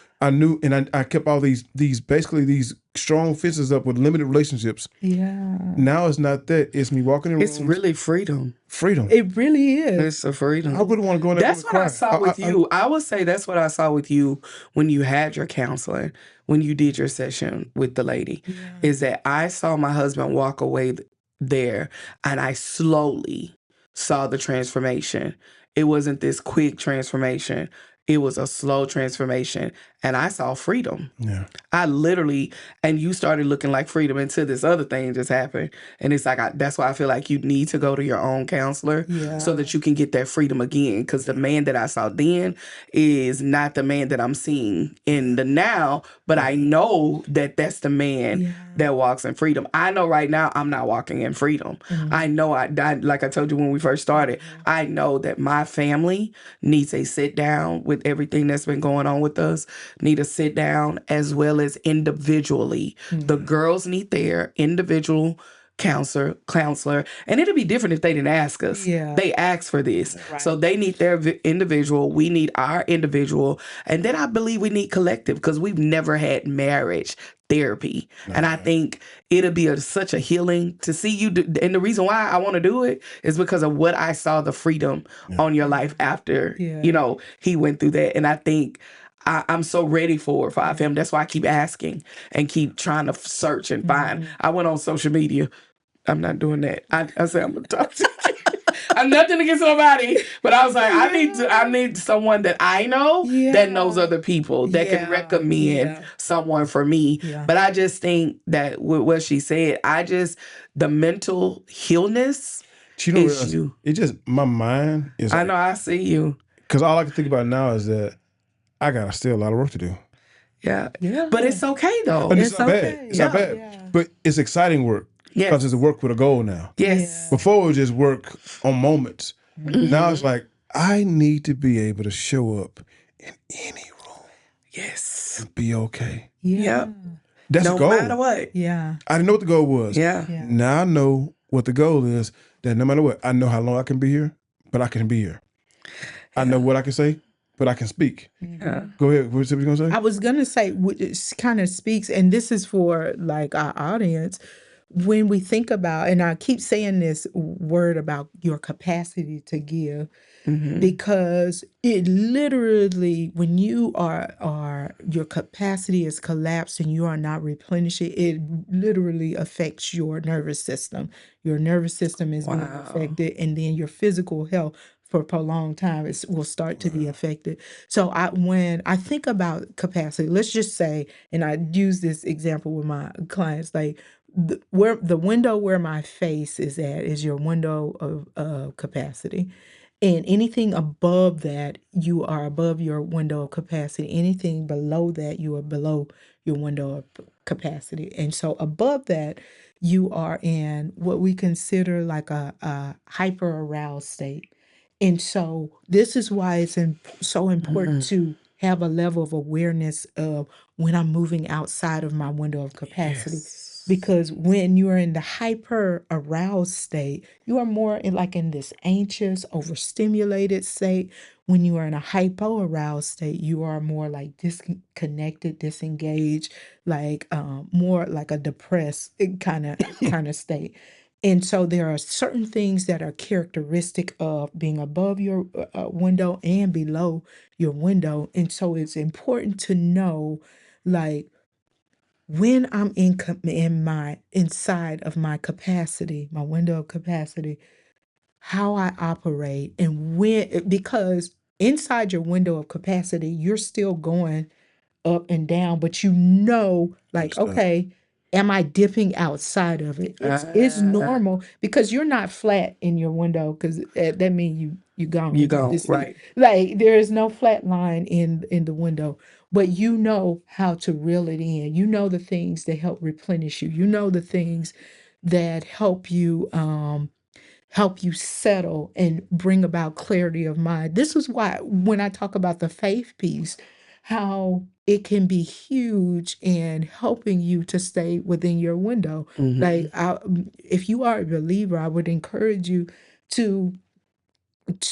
and I kept all these basically these strong fences up with limited relationships. Yeah. Now it's not that. It's me walking in It's rooms. really freedom. Freedom. It really is. It's a freedom. I wouldn't want to go in there. That's what I saw with you. I would say that's what I saw with you when you had your counseling, when you did your session with the lady, is that I saw my husband walk away there and I slowly saw the transformation. It wasn't this quick transformation. It was a slow transformation. And I saw freedom. Yeah. I literally, and you started looking like freedom until this other thing just happened. And it's like, that's why I feel like you need to go to your own counselor so that you can get that freedom again. Because the man that I saw then is not the man that I'm seeing in the now, but I know that that's the man that walks in freedom. I know right now I'm not walking in freedom. I know, like I told you when we first started, I know that my family needs a sit down with everything that's been going on with us. Need to sit down as well as individually. The girls need their individual counselor, and it'll be different if they didn't ask us. They asked for this. So they need their individual, we need our individual, and then I believe we need collective because we've never had marriage therapy. And I think it'll be such a healing to see you do, and the reason why I want to do it is because of what I saw the freedom on your life after he went through that. And I think I'm so ready for our family. That's why I keep asking and keep trying to search and find. I went on social media. I'm not doing that. I said I'm gonna talk to you. I'm nothing against nobody, but I was like, I need someone that I know that knows other people that can recommend someone for me. But I just think that with what she said, the mental illness issue. It just, my mind is. I know, I see you. Because all I can think about now is that I got still a lot of work to do. Yeah. But it's okay though. And it's not bad. It's not bad. But it's exciting work. Yes. Because it's a work with a goal now. Yes. Before it was just work on moments. Now it's like, I need to be able to show up in any room. Yes. And be okay. Yep. That's no a goal. No matter what. Yeah. I didn't know what the goal was. Yeah. Now I know what the goal is, that no matter what, I know how long I can be here, but I can be here. I know what I can say, but I can speak. Go ahead. What was you going to say? I was going to say, it kind of speaks, and this is for like our audience, when we think about, and I keep saying this word about your capacity to give, because it literally, when you are your capacity is collapsed and you are not replenishing, it literally affects your nervous system. Your nervous system is being affected, and then your physical health for a prolonged time will start to be affected. So when I think about capacity, let's just say, and I use this example with my clients, like where the window where my face is at is your window of capacity. And anything above that, you are above your window of capacity. Anything below that, you are below your window of capacity. And so above that, you are in what we consider like a hyper-aroused state. And so this is why it's so important to have a level of awareness of when I'm moving outside of my window of capacity. Because when you're in the hyper aroused state, you are more in this anxious, overstimulated state. When you are in a hypo aroused state, you are more like disconnected, disengaged, like more like a depressed kind of state. And so there are certain things that are characteristic of being above your window and below your window. And so it's important to know, like, when I'm in my inside of my capacity, my window of capacity, how I operate, and because inside your window of capacity, you're still going up and down, but like, okay, am I dipping outside of it? It's normal because you're not flat in your window, because that means you gone. You go, right. Like there is no flat line in the window, but you know how to reel it in. You know the things that help replenish you. You know the things that help you settle and bring about clarity of mind. This is why when I talk about the faith piece, how it can be huge in helping you to stay within your window. Like if you are a believer, I would encourage you to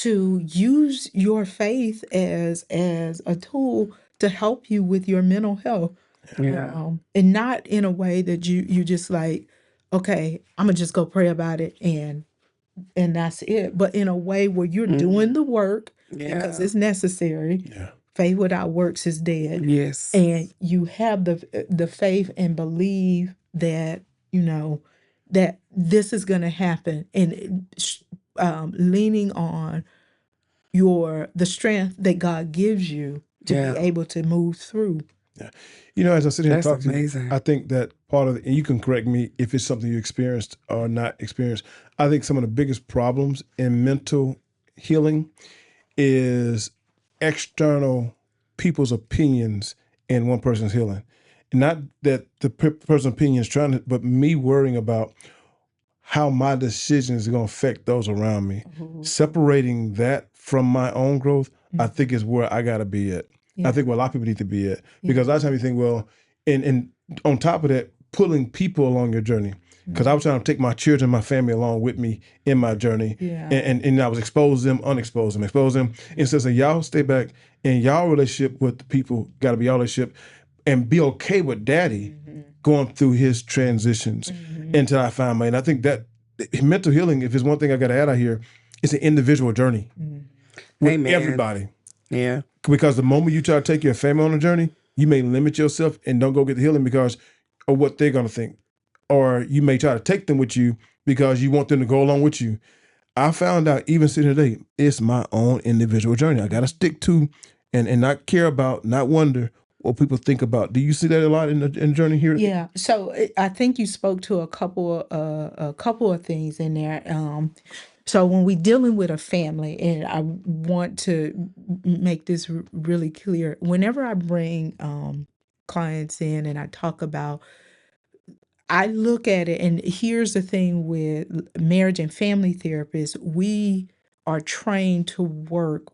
use your faith as a tool to help you with your mental health. And not in a way that you just like, okay, I'm gonna just go pray about it and that's it, but in a way where you're doing the work because it's necessary. Faith without works is dead. Yes. And you have the faith and believe that that this is going to happen, and leaning on the strength that God gives you to be able to move through. As I sit here and That's talk to you, amazing. I think that part of it, and you can correct me if it's something you experienced or not experienced, I think some of the biggest problems in mental healing is external people's opinions in one person's healing. Not that the person's opinion is trying to, but me worrying about how my decisions are going to affect those around me. Separating that from my own growth, I think is where I got to be at. I think where a lot of people need to be at. Because a lot of times you think, well, and on top of that, pulling people along your journey. Because I was trying to take my children, my family along with me in my journey. And I was expose them, unexpose them, expose them. And so y'all stay back, and y'all relationship with the people got to be y'all relationship, and be okay with daddy going through his transitions until I find mine. I think that mental healing, if it's one thing I got to add out here, it's an individual journey with everybody. Yeah. Because the moment you try to take your family on a journey, you may limit yourself and don't go get the healing because of what they're going to think. Or you may try to take them with you because you want them to go along with you. I found out, even sitting today, it's my own individual journey. I got to stick to and not care about, not wonder what people think about. Do you see that a lot in the journey here? Yeah. So I think you spoke to a couple of things in there. So when we're dealing with a family, and I want to make this really clear, whenever I bring clients in and I talk about, I look at it, and here's the thing with marriage and family therapists, we are trained to work.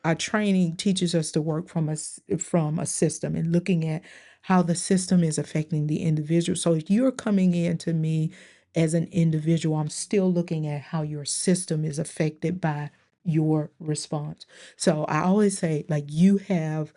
Our training teaches us to work from a system and looking at how the system is affecting the individual. So if you're coming in to me as an individual, I'm still looking at how your system is affected by your response. So I always say, like, you have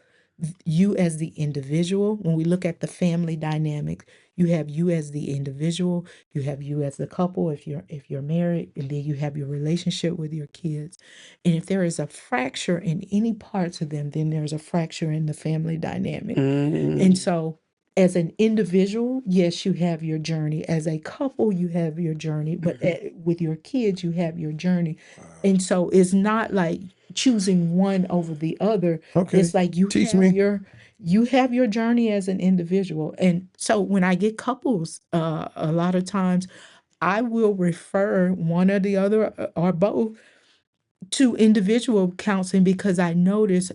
you as the individual. When we look at the family dynamic, you have you as the individual, you have you as the couple if you're married, and then you have your relationship with your kids. And if there is a fracture in any parts of them, then there's a fracture in the family dynamic. And so as an individual, yes, you have your journey. As a couple, you have your journey, but with your kids, you have your journey. And so it's not like choosing one over the other. Okay. It's like you Teach have me. you have your journey as an individual. And so when I get couples, a lot of times I will refer one or the other or both to individual counseling, because I notice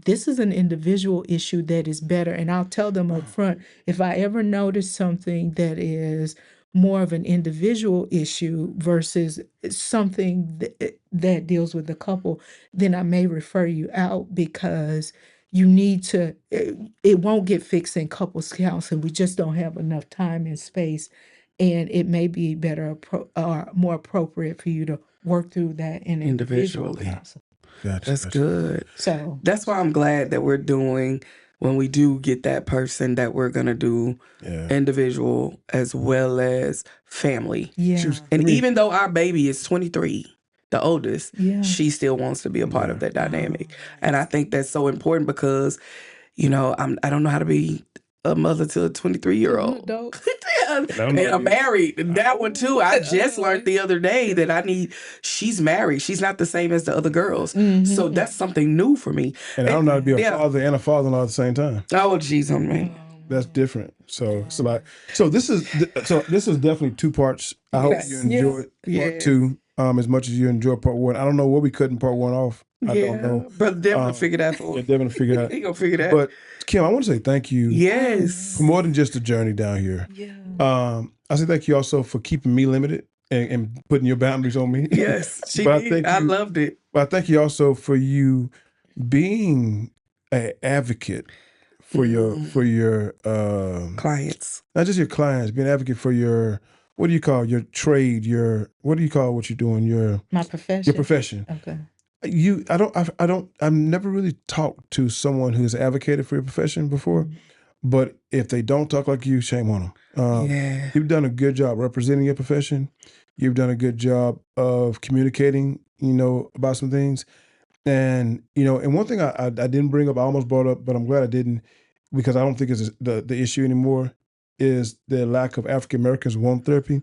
this is an individual issue that is better. And I'll tell them up front, if I ever notice something that is more of an individual issue versus something that deals with the couple, then I may refer you out, because you need to, it won't get fixed in couples counseling. We just don't have enough time and space. And it may be better or more appropriate for you to work through that in individual Individually. counseling. Gotcha. That's good. So That's why I'm glad that we're doing, when we do get that person, that we're going to do Yeah. individual as well as family. yeah, And even though our baby is 23, the oldest, yeah. she still wants to be a part of that dynamic. Oh, And I think that's so important because, you know, I don't know how to be a mother to a 23-year-old. adult. And I'm married. That one too. I just learned the other day that she's married. She's not the same as the other girls. So that's something new for me. And I don't know how to be a Yeah. father and a father-in-law at the same time. Oh, geez, on me. That's different. So this is definitely two parts. I hope you enjoyed part two as much as you enjoyed part one. I don't know what we cut in part one off. I don't know. Brother Devin will figure that out. Yeah, Devin figured out. He gonna figure that. But Kim, I want to say thank you Yes. for more than just the journey down here. Yeah. I say thank you also for keeping me limited and putting your boundaries on me. Yes. She But did. I loved it. But I thank you also for you being an advocate for your Clients. not just your clients, being an advocate for your, what do you call your trade, what do you call what you're doing, My profession. your profession. Okay. I've never really talked to someone who's advocated for your profession before, but if they don't talk like you, shame on them. You've done a good job representing your profession. You've done a good job of communicating, about some things. And, and one thing I didn't bring up, I almost brought up, but I'm glad I didn't, because I don't think it's the issue anymore, is the lack of African Americans wanting therapy.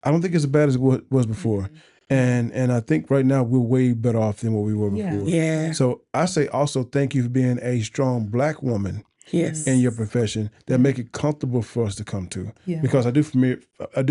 I don't think it's as bad as it was before. And I think right now we're way better off than what we were before. Yeah. So I say also thank you for being a strong Black woman Yes. in your profession that make it comfortable for us to come to. Yeah. Because I do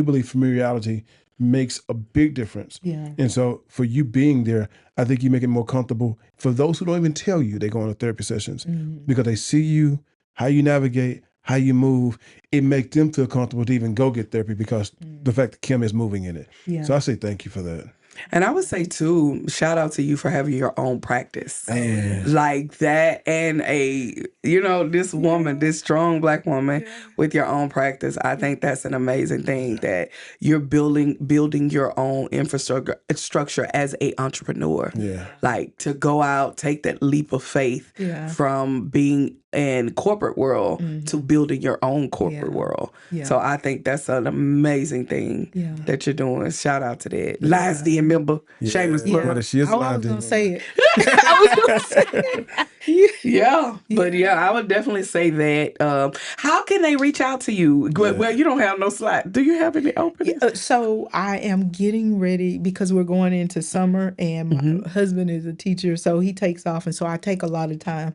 believe familiarity makes a big difference. Yeah. And so for you being there, I think you make it more comfortable for those who don't even tell you they're going to therapy sessions, because they see you, how you navigate, how you move. It makes them feel comfortable to even go get therapy because the fact that Kim is moving in it. Yeah. So I say thank you for that. And I would say too, shout out to you for having your own practice. Man. Like that, and this woman, this strong Black woman with your own practice. I think that's an amazing thing, that you're building your own infrastructure as a entrepreneur. Yeah. Like to go out, take that leap of faith from being in corporate world to building your own corporate world. Yeah. So I think that's an amazing thing that you're doing. Shout out to that. Lions Den member. Shameless plug. Yeah, she is I lying was to gonna you. say it. I would definitely say that. How can they reach out to you? Well, you don't have no slot. Do you have any openings? So I am getting ready because we're going into summer, and my husband is a teacher, so he takes off, and so I take a lot of time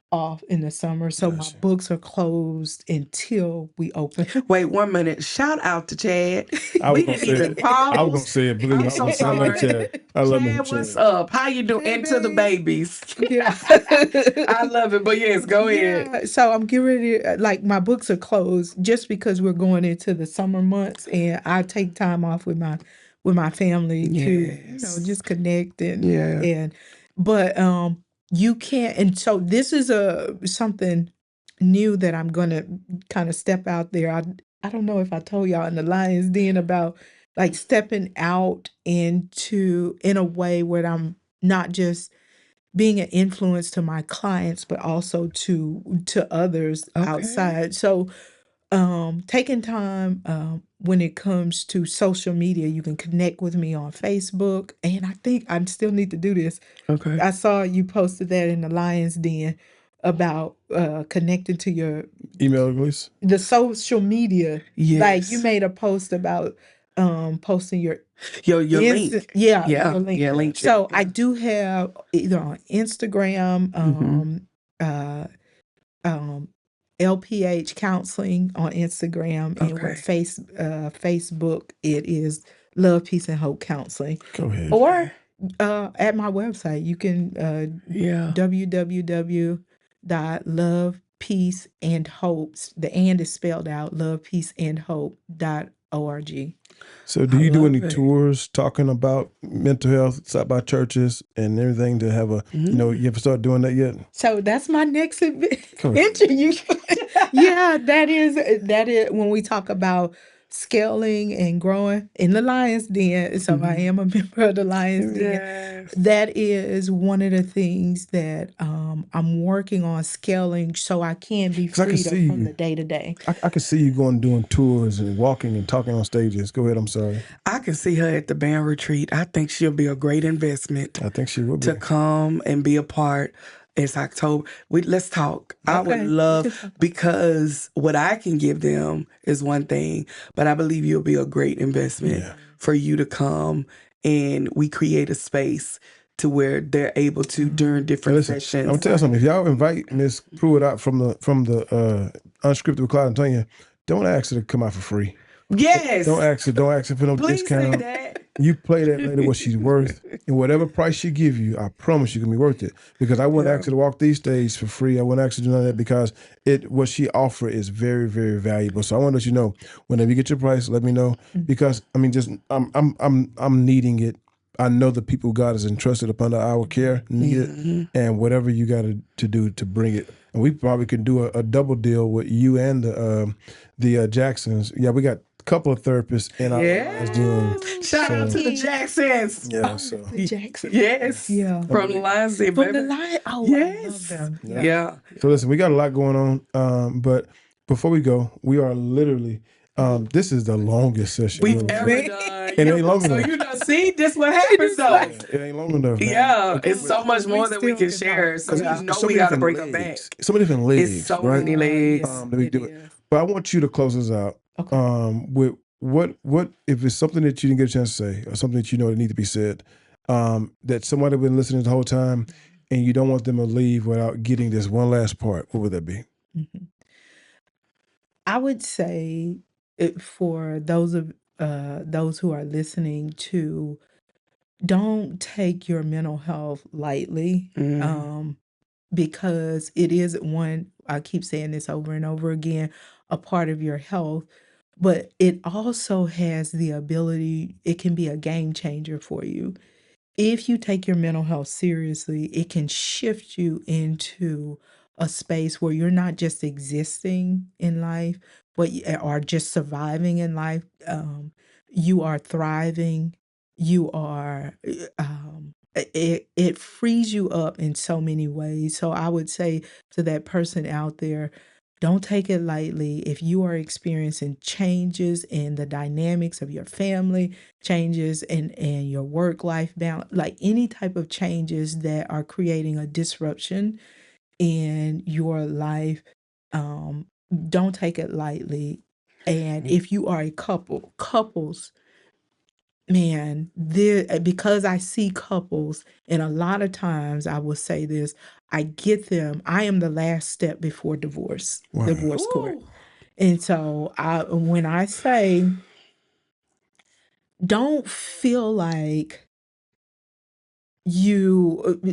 off in the summer. So my books are closed until we open. Wait 1 minute. Shout out to Chad. I was We gonna didn't say even it. pause. I was gonna say it. Believe me, I'm I so like sorry. Chad. I love him. Chad, what's up? How you doing? And to the babies. Yeah. I love it. But yes, go ahead. Yeah, so I'm getting ready. Like my books are closed just because we're going into the summer months, and I take time off with my family to just connect but you can't. And so this is something new that I'm gonna kind of step out there. I don't know if I told y'all in the Lions Den about like stepping out in a way where I'm not just being an influence to my clients, but also to others outside. So taking time when it comes to social media, you can connect with me on Facebook, and I think I still need to do this. Okay. I saw you posted that in the Lion's Den about connecting to your Email release. the social media. Yes. Like you made a post about posting your link. Yeah, Yeah. your link. Yeah, link. So I do have either on Instagram, LPH counseling on Instagram, and with Facebook, it is Love, Peace, and Hope Counseling. Go ahead. Or at my website, you can www.lovepeaceandhopes. The and is spelled out, lovepeaceandhope.org. So do you do any tours talking about mental health, stop by churches and everything to have a, you ever start doing that yet? So that's my next interview. Yeah, that is when we talk about scaling and growing in the Lion's Den. So I am a member of the Lion's Den. Yes. That is one of the things that I'm working on scaling so I can be freed up from the day to day. I can see you doing tours and walking and talking on stages. Go ahead. I'm sorry. I can see her at the band retreat. I think she'll be a great investment. I think she will be. To come and be a part. It's October. Let's talk. I would love, because what I can give them is one thing, but I believe you'll be a great investment for you to come, and we create a space to where they're able to during different sessions. I'm gonna tell you something. If y'all invite Miss Pruitt out from the Unscripted with Clyde and Tonya, don't ask her to come out for free. Yes. Don't ask her for no Please discount. say that. You play that lady what she's worth, and whatever price she give you, I promise you can be worth it. Because I wouldn't ask her to walk these stages for free. I wouldn't ask her to do none of that because what she offer is very, very valuable. So I want to let you know, whenever you get your price, let me know. Because I mean, I'm needing it. I know the people God has entrusted upon our care need it, and whatever you got to do to bring it. And we probably could do a double deal with you and the Jacksons. Yeah, we got couple of therapists in our lives doing. Shout out to the Jacksons. Yeah, so The Jacksons. Yes. Yeah. From the Lions Den. From the Lion. Oh, yes. I love them. Yeah. So listen, we got a lot going on. But before we go, we are literally this is the longest session we've ever done. It ain't long enough. So see, this what happens though. It ain't long enough. Man. Yeah, it's so much more that we can share. So we gotta bring them back. So many different legs. It's so right? many legs. That we do it. But I want you to close us out. Okay. With what if it's something that you didn't get a chance to say or something that you know that need to be said, that somebody been listening the whole time and you don't want them to leave without getting this one last part, what would that be? I would say for those who are listening to, don't take your mental health lightly. Because it is one, I keep saying this over and over again, a part of your health, but it also has the ability, it can be a game changer for you. If you take your mental health seriously, it can shift you into a space where you're not just existing in life, but you are just surviving in life. You are thriving. You are, it frees you up in so many ways. So I would say to that person out there, don't take it lightly. If you are experiencing changes in the dynamics of your family, changes in your work-life balance, like any type of changes that are creating a disruption in your life, don't take it lightly. And if you are a couples, man, because I see couples, and a lot of times I will say this, I get them, I am the last step before divorce court. And so when I say, don't feel like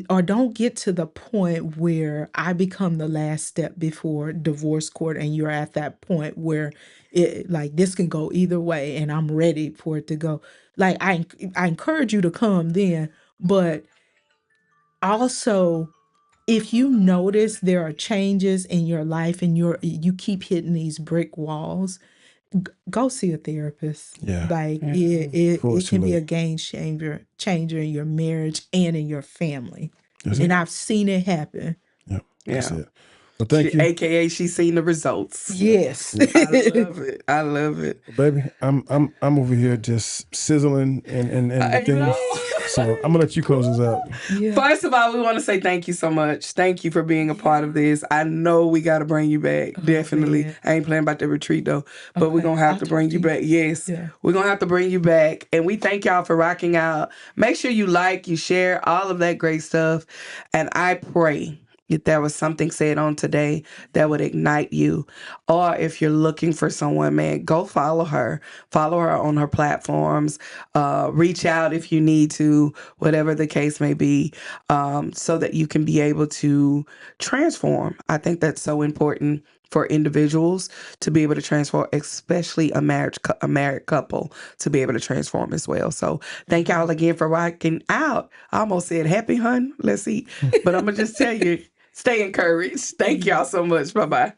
or don't get to the point where I become the last step before divorce court and you're at that point where it like this can go either way and I'm ready for it to go. Like I encourage you to come then, but also if you notice there are changes in your life and you keep hitting these brick walls, go see a therapist. Yeah. Like it can be a game changer in your marriage and in your family. That's And it. I've seen it happen. Yeah. That's Yeah. it. Well, thank you. AKA she's seen the results. Yes. I love it. I love it. Baby, I'm over here just sizzling and I the things. know. So I'm gonna let you close this out. Yeah. First of all, we want to say thank you so much. Thank you for being a part of this. I know we got to bring you back. Definitely. man. I ain't playing about the retreat though, but we're Okay. going to have I'll to talk bring to you you. back. Yes. Yeah. We're going to have to bring you back. And we thank y'all for rocking out. Make sure you like, you share, all of that great stuff. And I pray if there was something said on today that would ignite you, or if you're looking for someone, man, go follow her. Follow her on her platforms. Reach out if you need to, whatever the case may be, so that you can be able to transform. I think that's so important for individuals to be able to transform, especially a married couple to be able to transform as well. So thank y'all again for rocking out. I almost said happy, hun. Let's see. But I'm going to just tell you, stay encouraged. Thank y'all so much. Bye-bye.